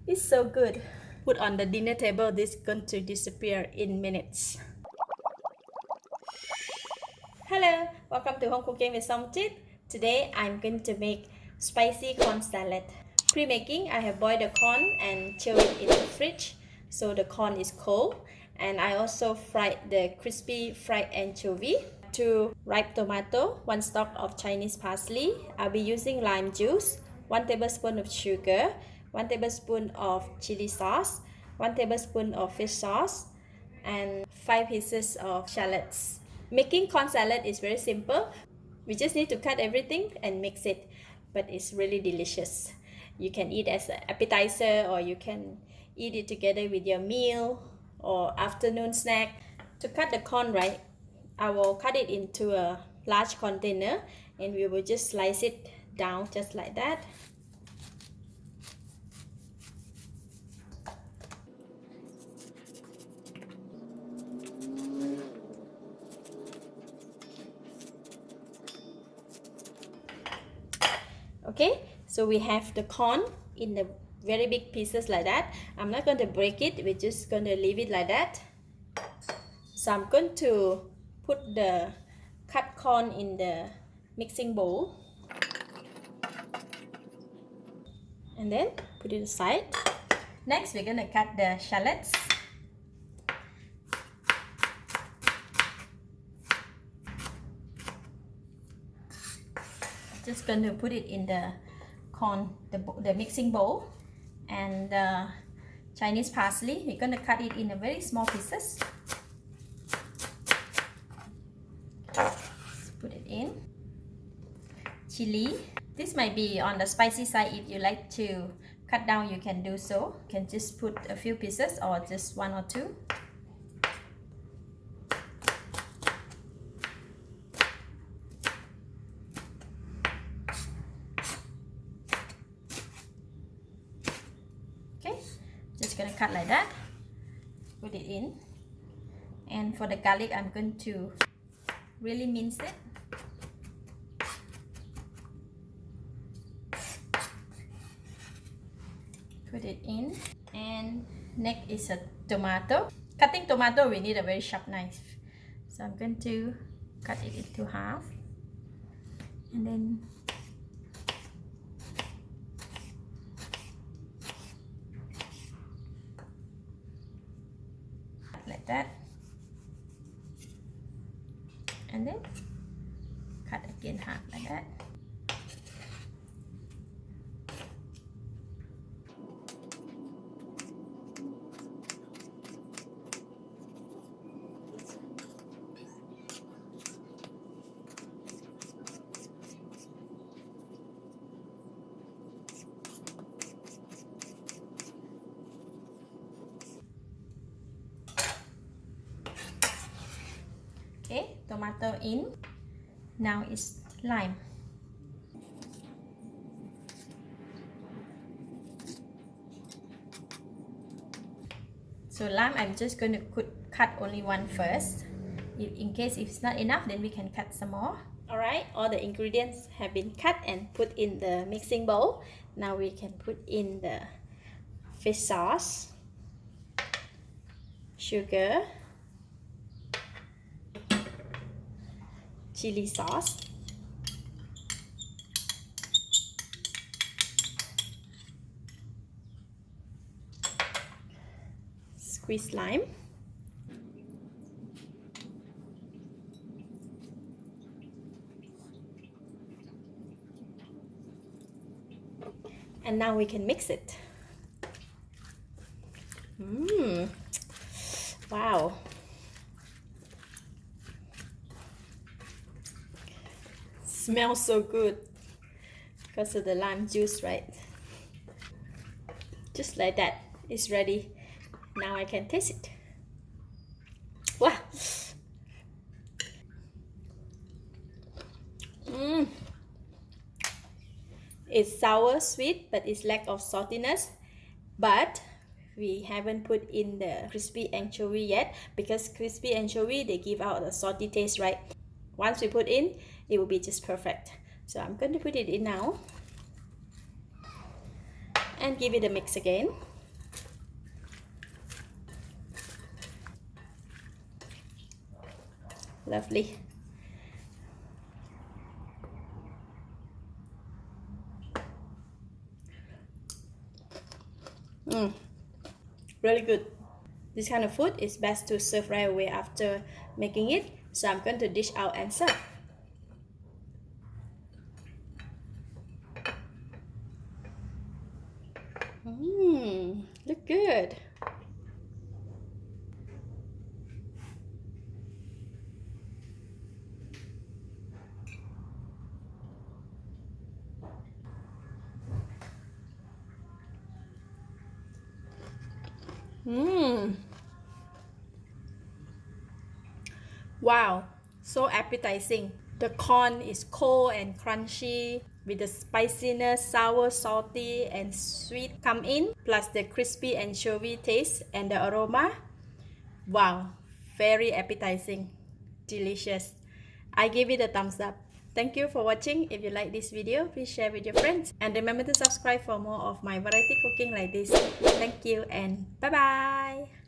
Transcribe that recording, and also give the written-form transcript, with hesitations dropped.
It's so good. Put on the dinner table, this is going to disappear in minutes. Hello, welcome to Home Cooking with Somjit. Today I'm going to make spicy corn salad. Pre-making, I have boiled the corn and chilled it in the fridge so the corn is cold. And I also fried the crispy fried anchovy, 2 ripe tomato, 1 stalk of Chinese parsley. I'll be using lime juice, 1 tablespoon of sugar, 1 tablespoon of chili sauce, 1 tablespoon of fish sauce, and 5 pieces of shallots. Making corn salad is very simple. We just need to cut everything and mix it, but it's really delicious. You can eat as an appetizer, or you can eat it together with your meal or afternoon snack. To cut the corn right, I will cut it into a large container and we will just slice it down just like that. Okay, so we have the corn in the very big pieces like that. I'm not going to break it, we're just going to leave it like that. So I'm going to put the cut corn in the mixing bowl and then put it aside. Next, we're going to cut the shallots. Just going to put it in the corn, the mixing bowl. And the Chinese parsley, we're going to cut it in a very small pieces. Let's put it in. Chilli, this might be on the spicy side. If you like to cut down, you can do so. You can just put a few pieces or just 1 or 2. Just gonna cut like that, put it in. And for the garlic, I'm going to really mince it. Put it in. And next is a tomato. Cutting tomato, we need a very sharp knife. So I'm going to cut it into half. And then like that, and then cut again half like that. Okay, tomato in. Now is lime. So lime, I'm just going to cut only one first. In case if it's not enough, then we can cut some more. Alright, all the ingredients have been cut and put in the mixing bowl. Now we can put in the fish sauce, sugar, chili sauce, squeeze lime, and now we can mix it. Wow. Smells so good because of the lime juice, right? Just like that, it's ready. Now I can taste it. Wow. It's sour, sweet, but it's lack of saltiness. But we haven't put in the crispy anchovy yet, because crispy anchovy, they give out a salty taste, right? Once we put in, it will be just perfect. So I'm going to put it in now and give it a mix again. Lovely. Really good. This kind of food is best to serve right away after making it. So I'm going to dish out and serve. Look good. Wow, so appetizing. The corn is cold and crunchy with the spiciness, sour, salty and sweet come in, plus the crispy anchovy taste and the aroma. Wow, very appetizing. Delicious. I give it a thumbs up. Thank you for watching. If you like this video, please share with your friends. And remember to subscribe for more of my variety cooking like this. Thank you and bye-bye.